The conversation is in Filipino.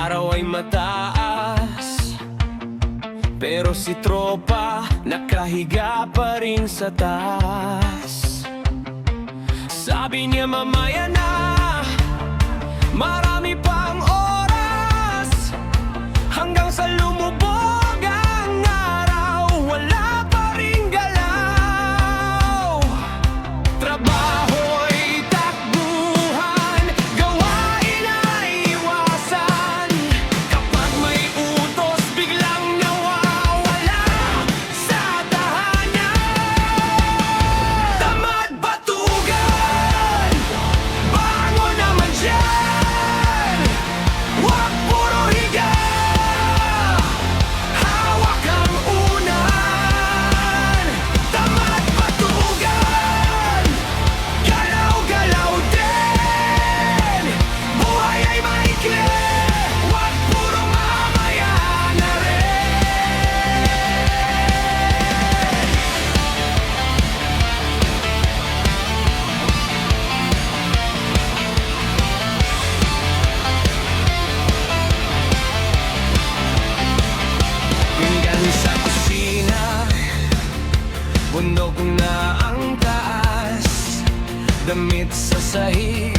Araw ay mataas, pero si tropa nakahiga pa rin sa taas. Sabi niya mamaya na, marami pang oras, hanggang sa lumubog ang araw, wala pa ring galaw. Trabaho'y takbuhan, gawain ay iwasan. Kapag may utos, biglang nawawala sa tahanan. Tamad batugan, bangon naman dyan. Huwag puro higa, hawak ang unan. Tamad batugan, galaw-galaw din. Buhay ay maikli, huwag puro mamaya na rin. Pinggan sa kusina, bundok na ang taas, damit sa sahig,